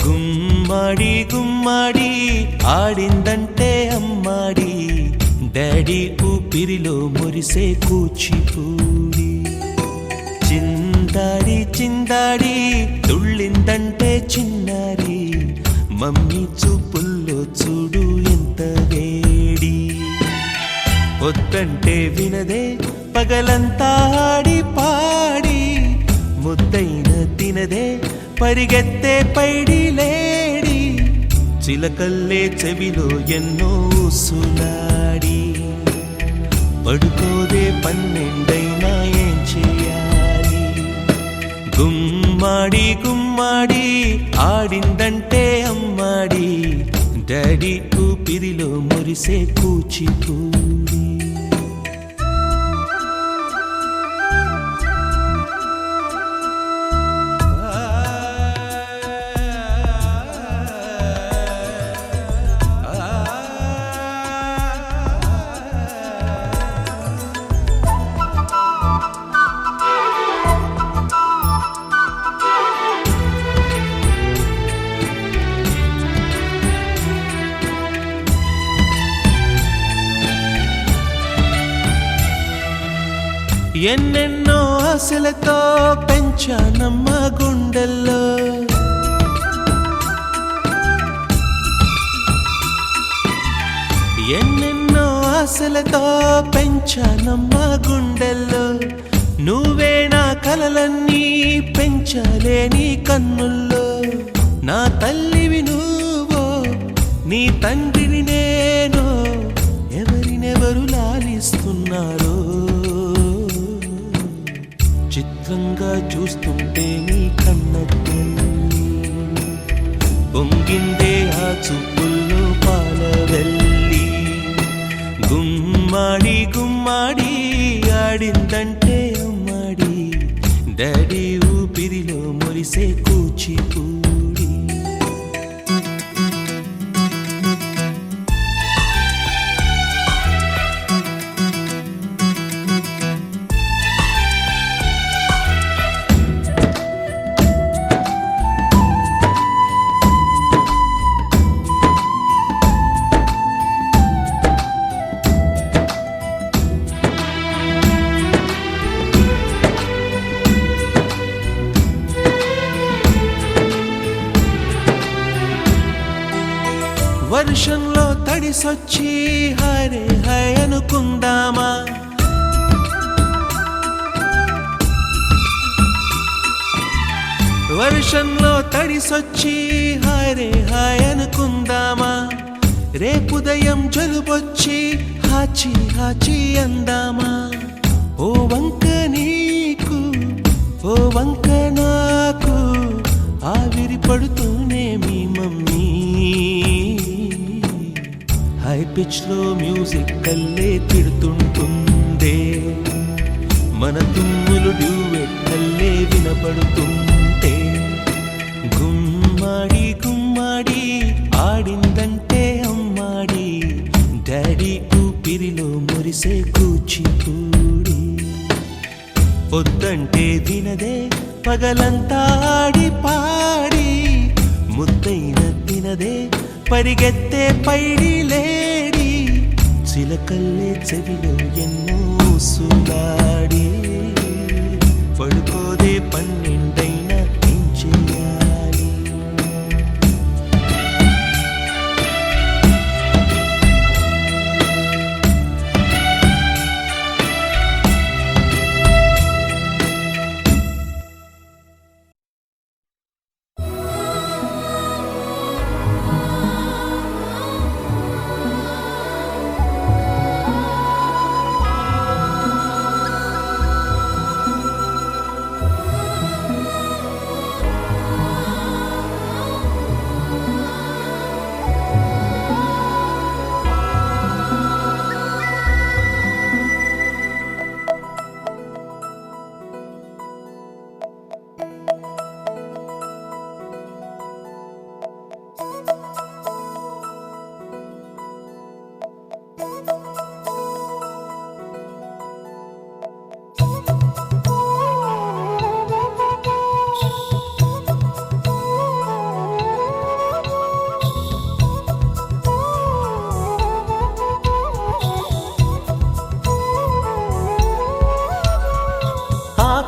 గుమ్మడి గుమ్మడి ఆడిందంటే అమ్మాడి daddy ఊపిరిలో మురిసే కూచిపూడి చిందాడి చిందాడి తుళ్ళిందంటే చిన్నారి మమ్మీ చూపుల్లో చూడు ఎంత వేడి వద్దంటే వినదే పగలంతా ఆడి పాడి ముద్దైన తినదే పరిగెత్తే పైడి లేడి చిలకల్లే చెవిలో ఎన్నో సులాడి పడుకోదే పన్నెండైనా ఏం చేయాలి గుమ్మాడి గుమ్మాడి ఆడిందంటే అమ్మాడి డాడీ ఊపిరిలో మురిసే కూచిపూడి ఎన్నెన్నో ఆశలతో పెంచానమ్మ గుండెల్లో ఎన్నెన్నో ఆశలతో పెంచానమ్మ గుండెల్లో నువ్వే నా కలలన్నీ పెంచాలే నీ కన్నుల్లో నా తల్లివి నువ్వో నీ తండ్రిని నేను ఎవరినెవరు లాలిస్తున్నారో చిత్రంగా చూస్తుంటే నీ కన్నట్టు పొంగిందే ఆ చూపుల్లో పాలవెల్లి గుమ్మాడి గుమ్మాడి ఆడిందంటే అమ్మాడి డాడీ ఊపిరిలో మురిసే కూచిపూడి వర్షంలో తడిసొచ్చి హరే హై అనుకుందామా వర్షంలో తడిసొచ్చి హరే హై అనుకుందామా రేపుదయం జలుబొచ్చి హాచి చాచి అందామా ఓ వంక నీకు ఓ వంక నాకు ఆవిరి పడుతూనే మీ మమ్మీ హై పిచ్ లో మ్యూజిక్ కల్లే తిడుతుంటుందే మన తుమ్ములు డ్యూయెట్ కల్లే వినపడుతుంటే గుమ్మాడి గుమ్మాడి ఆడిందంటే అమ్మాడి డాడీ ఊపిరిలో మురిసే కూచిపూడి పొద్దంటే వినదే పగలంతా ఆడి పాడి ముద్దైన తినదే పరిగెత్తే పైడి లేడి చిలకల్లే చెవిలో ఎన్నో సులాడి పడుకోదే పన్నెండైనా ఏం చెయ్యాలి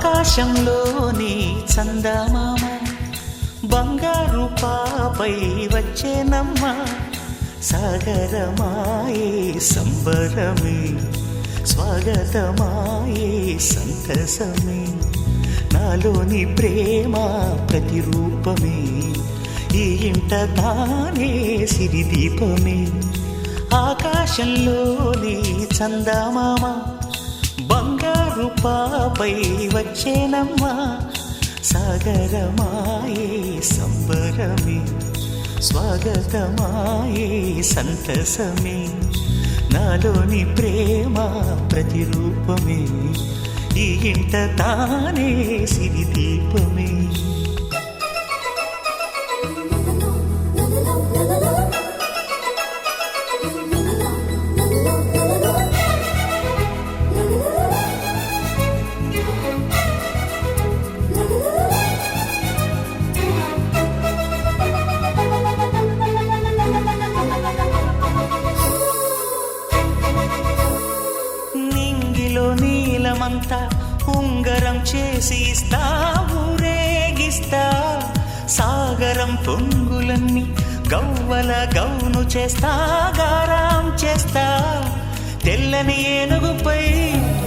ఆకాశంలోని చందమామ బంగారు పాపై వచ్చేనమ్మ సాగరమాయే సంబరమే స్వాగతమాయే సంతసమే నాలోని ప్రేమ ప్రతిరూపమే ఈ ఇంట తానే సిరిదీపమే ఆకాశంలోని చందమామ బంగారు పాపై వచ్చేనమ్మా సాగరమాయే సంబరమే స్వాగతమాయే సంతసమే నాలోని ప్రేమ ప్రతిరూపమే ఈ ఇంట తానే సిరిదీపమే నీలమంతా ఉంగరం చేసి ఇస్తా ఊరేగిస్తా సాగరం పొంగులన్నీ గవ్వల గౌను చేస్తా గారాం చేస్తా తెల్లని ఏనుగుపై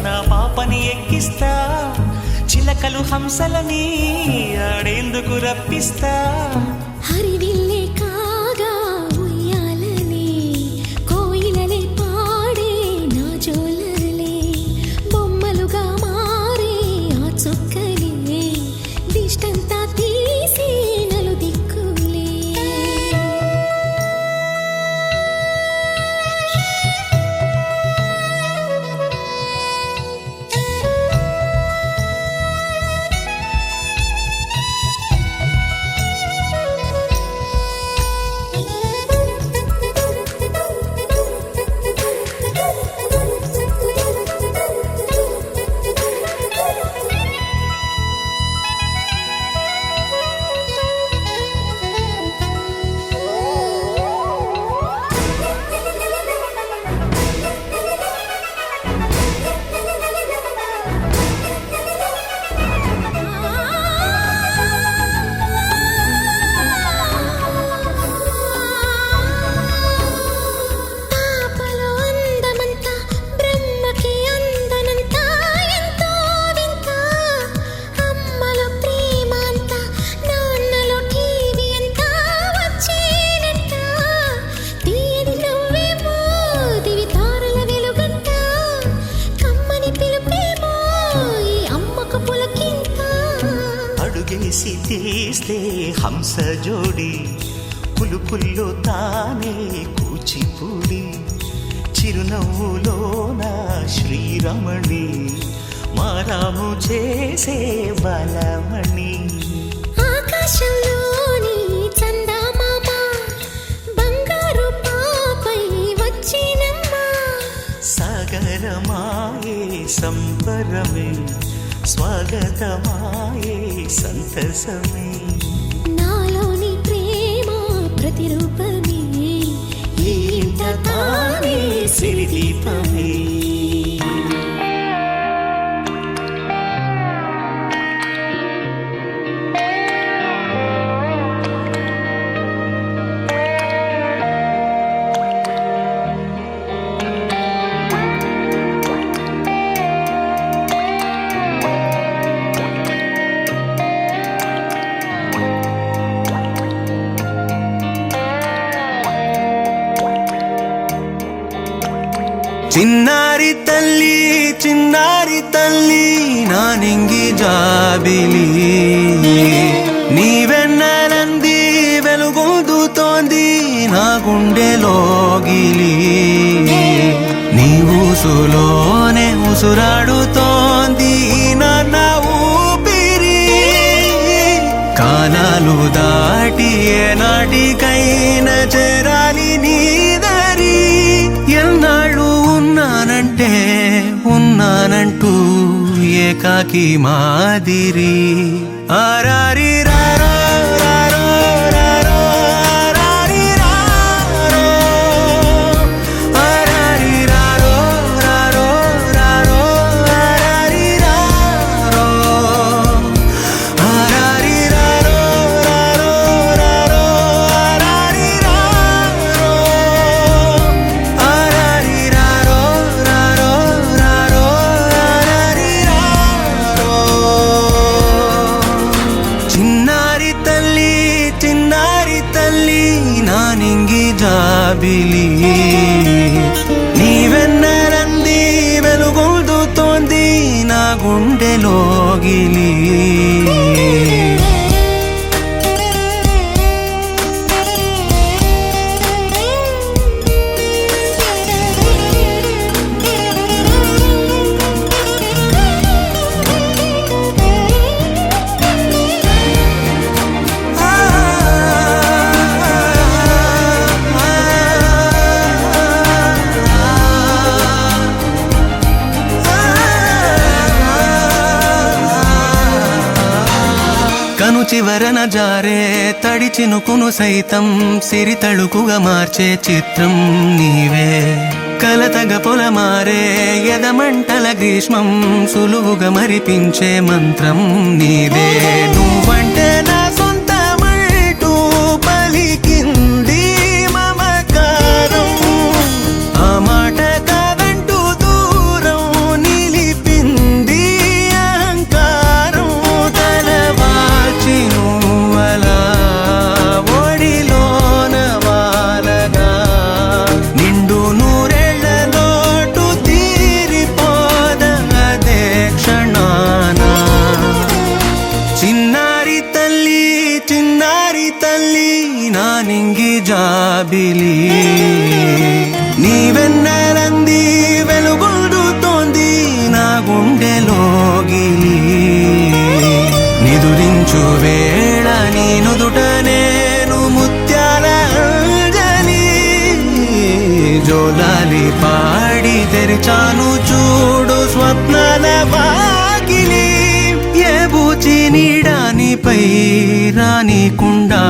నా పాపని ఎక్కిస్తా చిలకలు హంసలని ఆడేందుకు రప్పిస్తా హరివిల్లే కాగా ఉయ్యాలనే కోయిలలే పాడే నా జోలలే బొమ్మలుగా మారే ఆ చుక్కలే దిష్టంతా తీసి నలు దిక్కులే హంస జోడి పులుపుల్లో తానే కూచిపూడి చిరునవ్వులోన శ్రీరమణి మారాము చేసే బలమణి ఆకాశంలోని చందమామ బంగారు పాపై వచ్చినమ్మా సాగరమాయే సంబరమే స్వాగతమాయే సంతసమే నాలోని ప్రేమ ప్రతిరూపమే ఈ ఇంట తానే సిరిదీపమే చిన్నారి తల్లి నా నింగి జాబిలి నీవెన్నెలంది వెలుగొందుతోంది నా గుండెలోగిలి నీ ఊసులోనే ఉసురాడుతోంది నా ఊపిరి కాలాలు దాటి ఏనాటికైనా చేరాలి నీ దరి ఎన్నాళ్ళు ఉన్నానంటూ ఏకాకి మాదిరి ఆరారి రారో రారో రారో ఆరారి రారో ఆరారి రారో రారో రారో ఆరారి రారో ఆరారి రారో రారో రారో ఆరారి రారో ఆరారి రారో రారో రారో ఆరారి రారో చిన్నారి తల్లి నా నింగి జాబిలి నీవెన్నెలంది వెలుగొందుతోంది నా గుండెలోగిలి కను చివరన జారే తడి చినుకును సైతం సిరి తళుకుగా మార్చే చిత్రం నీవే కలతగ పొలమారే ఎదమంటల గ్రీష్మం సులువుగా మరిపించే మంత్రం నీదే నువ్వంటే నా సొంతమంటూ పలికింది మమకారం ఆ మాట కాదంటూ దూరం నిలిపింది అహంకారం తలవాల్చి నువ్వలా ఒడిలోన వాలగా నిండు నూరేళ్ల లోటు తీరిపోదదే క్షణాన చిన్నారి తల్లి నా నింగి జాబిలి నీవెన్నెలంది వెలుగొందుతోంది నా గుండెలోగిలి నిదురించు వేళ నీ నుదుట నేను ముత్యాల అంజలి జోలాలి పాడి తెరిచాను చూడు స్వప్నాల వాకిలి ఏ బూచి నీడానిపై రానికుండా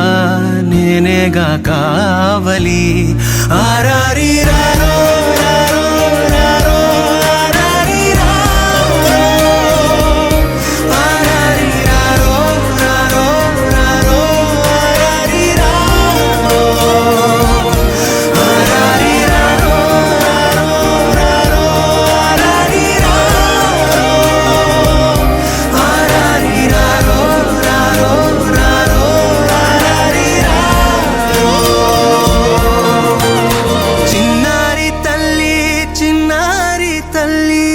నేనేగా కావలి ఆరారి రారో రారో రారో ఆరారి రారో ఆరారి రారో రారో రారో ఆరారి రారో ఆరారి రారో రారో రారో ఆరారి రారో ఆరారి రారో రారో రారో ఆరారి రారో చిన్నారి తల్లి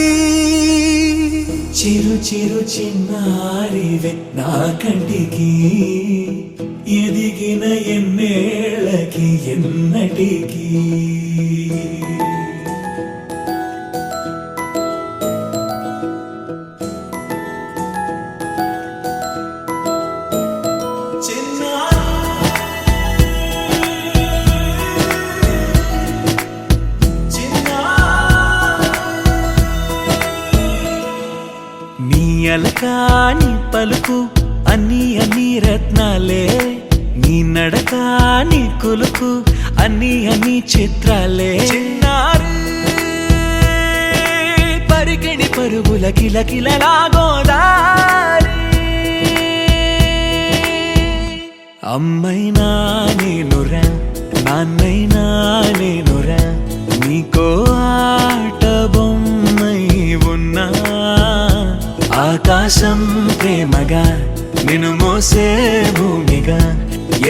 చిరు చిరు చిన్నారివే నా కంటికి పుట్టిన ఎన్నేళ్ళకి ఎన్నటికి నీ అలకాని పలుకు అన్ని అన్ని రత్నాలే, నీ నడక నీ కులుకు అన్ని అన్ని చిత్రాలే. చిన్నారి పరికిణి పరుగుల కిలకిలలా గోదారి, అమ్మైనా నేనురా నాన్నైనా నేనురా, నీకో ఆట బొమ్మై ఉన్నా. ఆకాశం ప్రేమగా నిన్ను మోసే భూమిగా,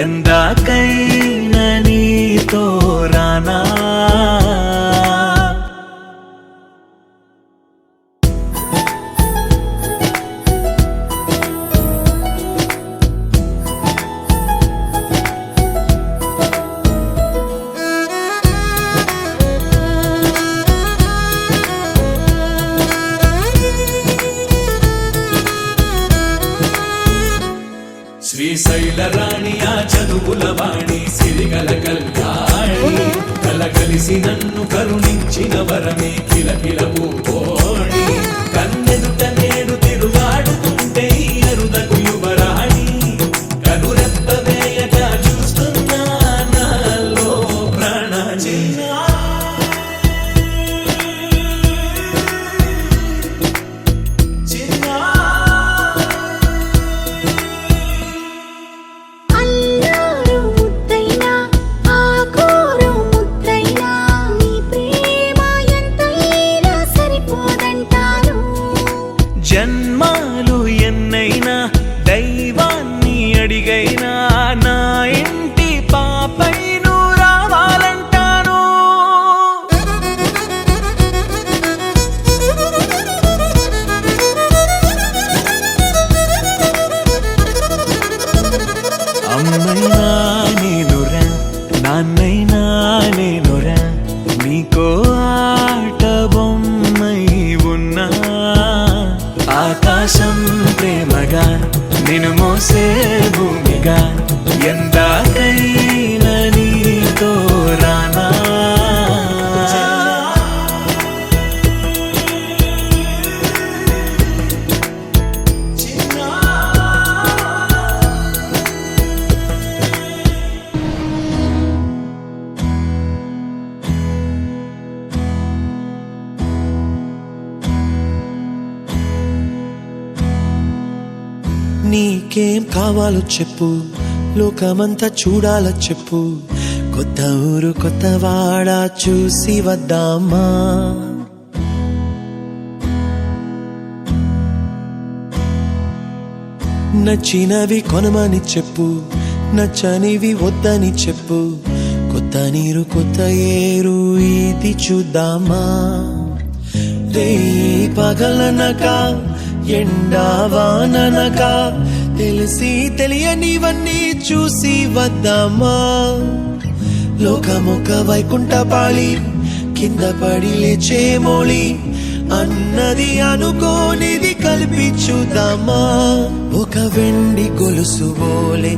ఎందాకైనా నీతో రానా. శ్రీశైల రాణి ఆ చదువుల వాణి, సిరిగల కళ్యాణి, కలగలిసి నన్ను కరుణించిన వరమే కిలకిల పూకోణి. కన్నెదుట నేడు తిరుగాడుతుంటే ఈ అరుదకు యువరాణి, కనురెప్ప వేయక చూస్తున్నా నాలో ప్రాణ. అల్లారు ముద్దైనా ఆకోరు ముద్దైనా, నీ ప్రేమ ఎంతైనా సరిపోదంటాను. జన్మాలు ఎన్నైనా దైవాన్ని అడిగైనా, నా ఇంటి పాపై నువ్వు రావాలంటాను. అమ్మైనా నేనురా నాన్నైనా నేనురా, నీకో ఆట బొమ్మై ఉన్నా. ఆకాశం ప్రేమగా నిన్ను మోసే భూమిగా, ఎందాకైనా నీతో రానా. నీకేం కావాలో చెప్పు, లోకమంతా చూడాలో చెప్పు. కొత్త ఊరు కొత్త వాడ చూసి వద్దామా. నచ్చినవి కొనమని చెప్పు, నచ్చనివి వద్దని చెప్పు. కొత్త నీరు కొత్త ఏరు ఇది చూద్దామా. రే పగలనక ఎండావాననక, తెలిసి తెలియనివన్నీ చూసి వద్దామా. లోకమొక వైకుంఠపాళి, కింద పడి లేచే మోళి, అన్నది అనుకోనిది కలిపి చూద్దామా. ఒక వెండి గొలుసు బోలే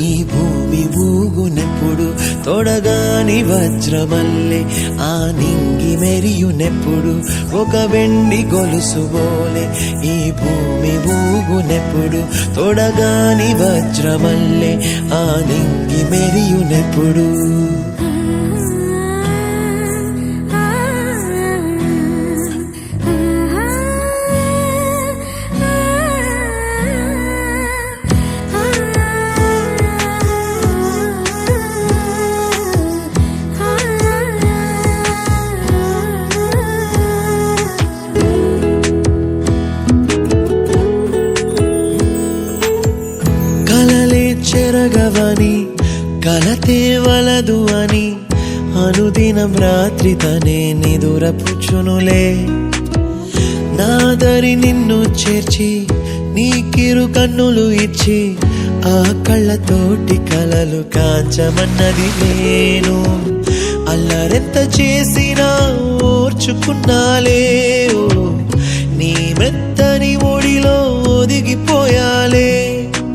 ఈ భూమి ఊగునెప్పుడు, తొడగాని వజ్రమల్లే ఆ నింగి మెరియునెప్పుడు. ఒక వెండి గొలుసు బోలే ఈ భూమి ఊగునెప్పుడు, తొడగాని వజ్రమల్లే ఆ నింగి మెరియునెప్పుడు. చెరగవని కలతే వలదు అని, అనుదినం రాత్రి తనే నిదురపుచ్చునులే. నాదరి నిన్ను చేర్చి నీ కిరు కన్నులు ఇచ్చి, ఆ కళ్ళతోటి కలలు కాంచమన్నది నేను అల్లరెంత చేసినా ఓర్చుకున్నాలే ఓ నీ మెత్తని ఒడిలో ఒదిగిపోయాలే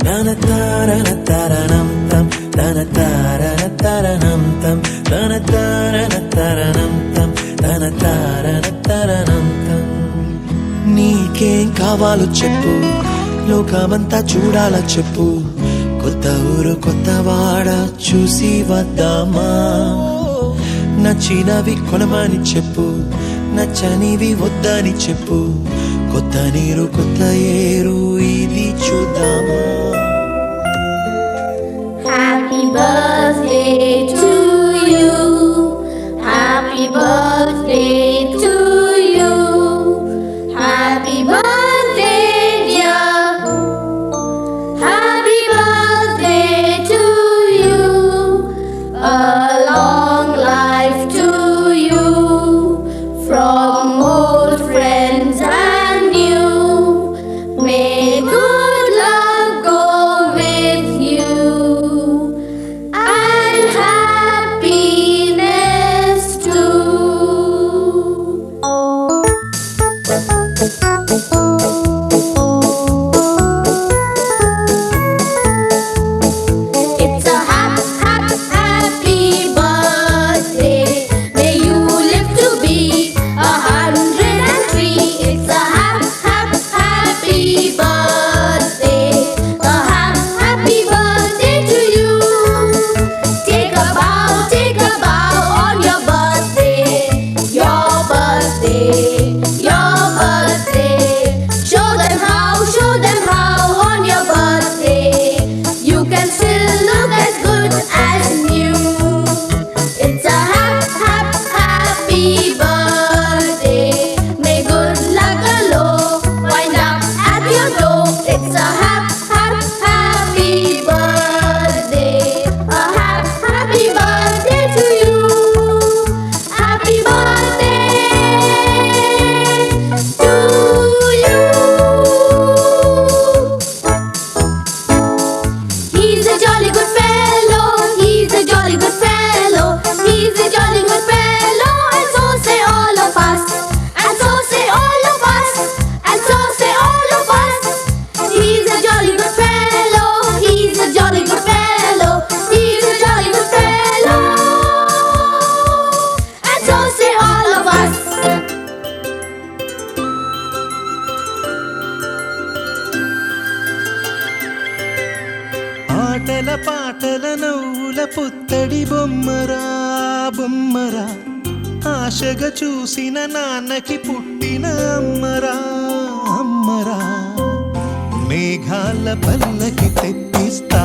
తన తారన తరణం తం తన తారన తరణం తం తన తారన తరణం తం తన తారన తరణం తం నీకేం కావాలో చెప్పు లోకమంతా చూడాల చెప్పు కొత్త ఊరు కొత్త వాడ చూసి వద్దామా నచ్చినవి కొనమని చెప్పు నచ్చనివి వద్దని చెప్పు కొత్త నీరు కొత్త ఏరు ఇది చూద్దామా Happy birthday to you. Happy birthday to you. Happy birthday, dear. Happy birthday to you. A long life to you. From old friends and new. May good luck go with you. And happiness too. It's a happy birthday. May you live to be 103. It's a happy birthday. A happy birthday to you. Take a bow on your birthday. Your birthday. Your birthday. Show them how on your birthday. You can still look as good as new. It's a happy birthday. May good luck alone wind up at your door. It's a happy birthday. A happy birthday to you. Happy birthday to you. He's a jolly good fellow. He's a jolly good fellow. He's a jolly good fellow. And so say all of us. And so say all of us. And so say all of us. He's a jolly good fellow. He's a jolly good fellow. He's a jolly good fellow. And so say all of us. ఆటల పాటల నవ్వుల పుత్తడి బొమ్మరా బొమ్మరా ఆశగా చూసిన నాన్నకి పుట్టిన అమ్మరా అమ్మరా మేఘాల పల్లకి తెప్పిస్తా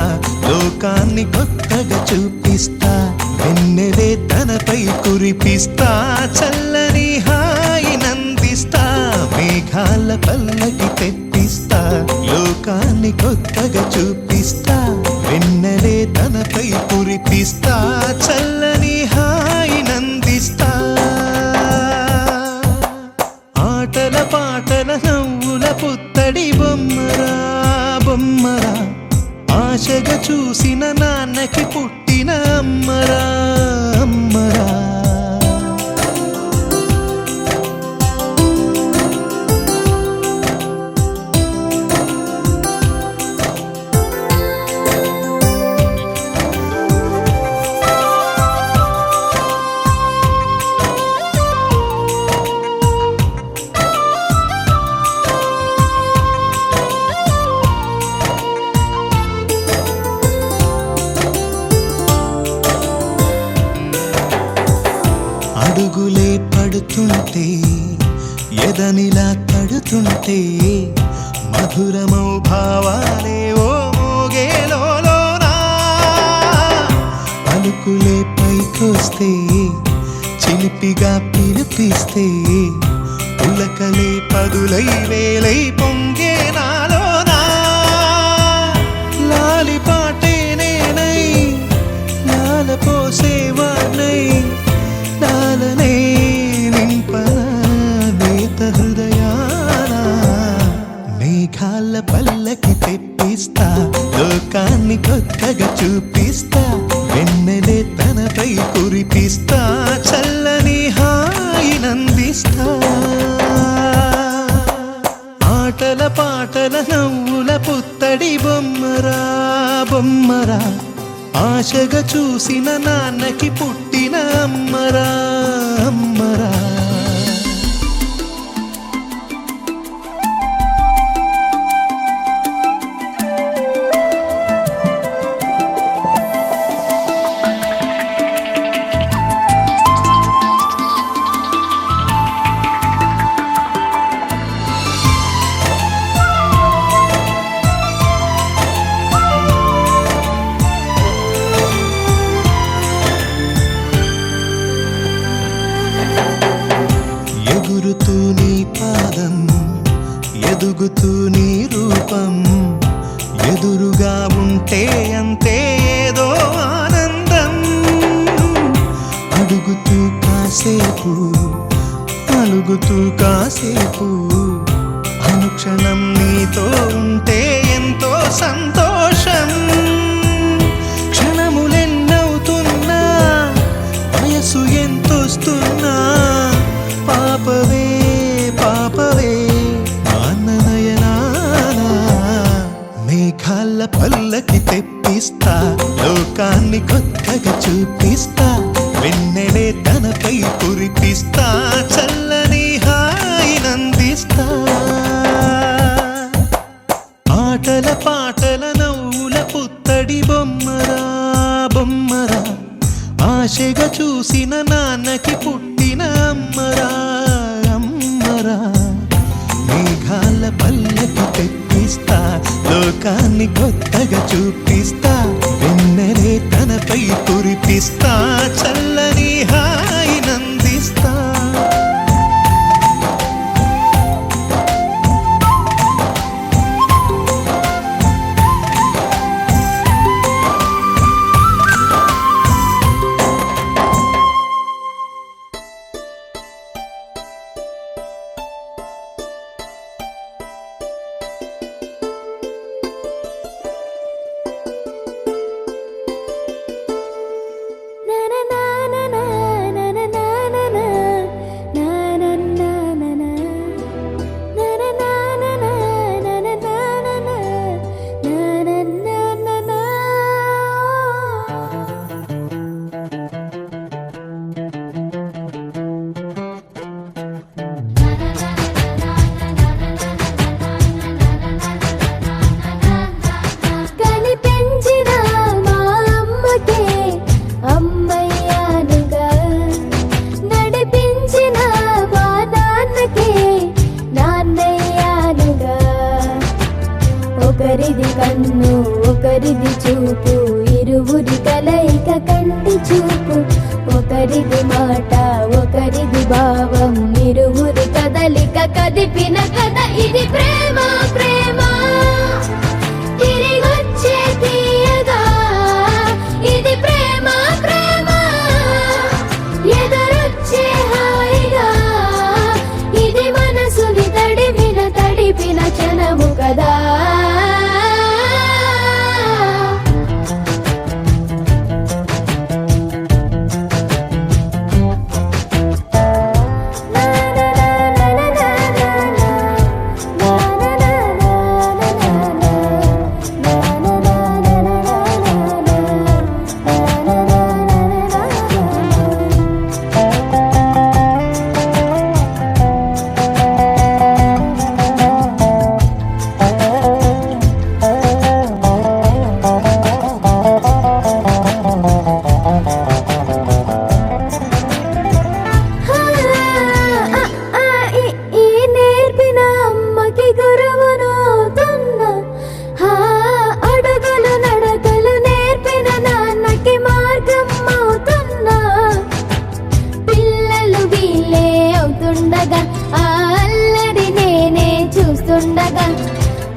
లోకాన్ని కొత్తగా చూపిస్తా వెన్నెలే తనపై కురిపిస్తా చల్లని హాయి నందిస్తా మేఘాల పల్లకి తెప్పిస్తా లోకాన్ని కొత్తగా చూపిస్తా వెన్నెలే తనపై కురిపిస్తా చల్లని హాయి నందిస్తా ఆటల పాటల నవ్వుల పుత్తడి బొమ్మరా బొమ్మరా ఆశగా చూసిన నాన్నకి పుట్టిన అమ్మరా అమ్మరా అడుగులే పడుతుంటే ఎదనిలా తడుతుంటే మధురమౌ భావాలే ఓ మోగేలోనా పలుకులే పైకొస్తే చిలిపిగా పిలిపిస్తే పులకలే పదులై వేలై పొంగే నాలోనా లాలి పాటే నేనై లాల పోసేవాణ్ణై లాలనే నింపనా నేత హృదయాన మేఘాల పల్లకి తెప్పిస్తా లోకాన్ని చూపిస్తా వెన్నెలే తనపై కురిపిస్తా చల్లని హాయినందిస్తా ఆటల పాటల నవ్వుల పుత్తడి బొమ్మరా బొమ్మరా ఆశగా చూసిన నాన్నకి పుట్టిన అమ్మరా అమ్మరా ఎగురుతూ నీ పాదం ఎదుగుతూ నీ రూపం ఎదురుగా ఉంటే అంతే ఏదో ఆనందం అడుగుతూ కాసేపు అలుగుతూ కాసేపు అనుక్షణం నీతో ఉంటే ఎంతో సంతోషం క్షణములెన్నవుతున్నా వయసు ఎంతొస్తున్నా పాపవే పాపవే నాన్ననయనానా మేఘాల పల్లకి తెప్పిస్తా లోకాన్ని కొత్తగా చూపిస్తా వెన్నెలే తనపై కురిపిస్తా చల్లని హాయినందిస్తా ఆటల పాటల నవ్వుల పుత్తడి బొమ్మరా బొమ్మరా ఆశగా చూసిన నాన్నకి పుట్టిన అమ్మరా అమ్మరా మేఘాల పల్లకి తెప్పిస్తా లోకాన్ని కొత్తగా చూపిస్తా వెన్నెలే తనపై కురిపిస్తా చల్లని హాయినందిస్తా ఒకరిది కన్ను ఒకరిది చూపు ఇరువురి కలయిక కంటి చూపు ఒకరిది మాట ఒకరిది భావం ఇరువురి కదలిక కదిపిన కథ ఇది ప్రేమ ప్రేమ తిరిగొచ్చే తీయగా ఇది ప్రేమ ప్రేమ ఎదురొచ్చే హాయిగా ఇది మనసుని తడిపిన క్షణము కదా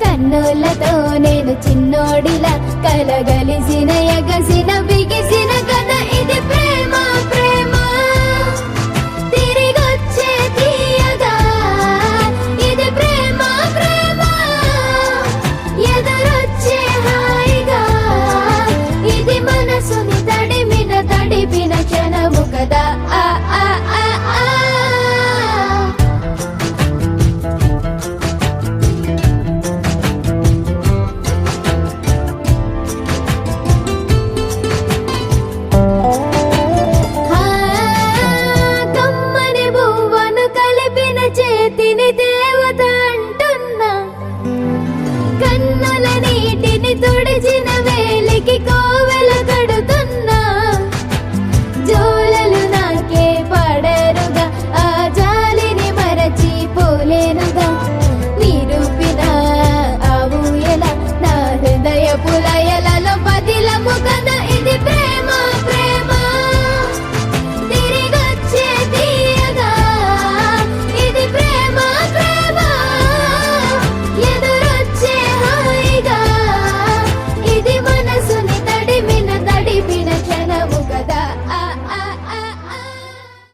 కన్నులతో నేను చిన్నోడిలా కలగలిసిన ఎగసిన బిగిసిన కథ ఇది ప్రేమ ప్రేమ తిరిగొచ్చే తీయగా ఇది ప్రేమ ప్రేమ ఎదురొచ్చే హాయిగా తిని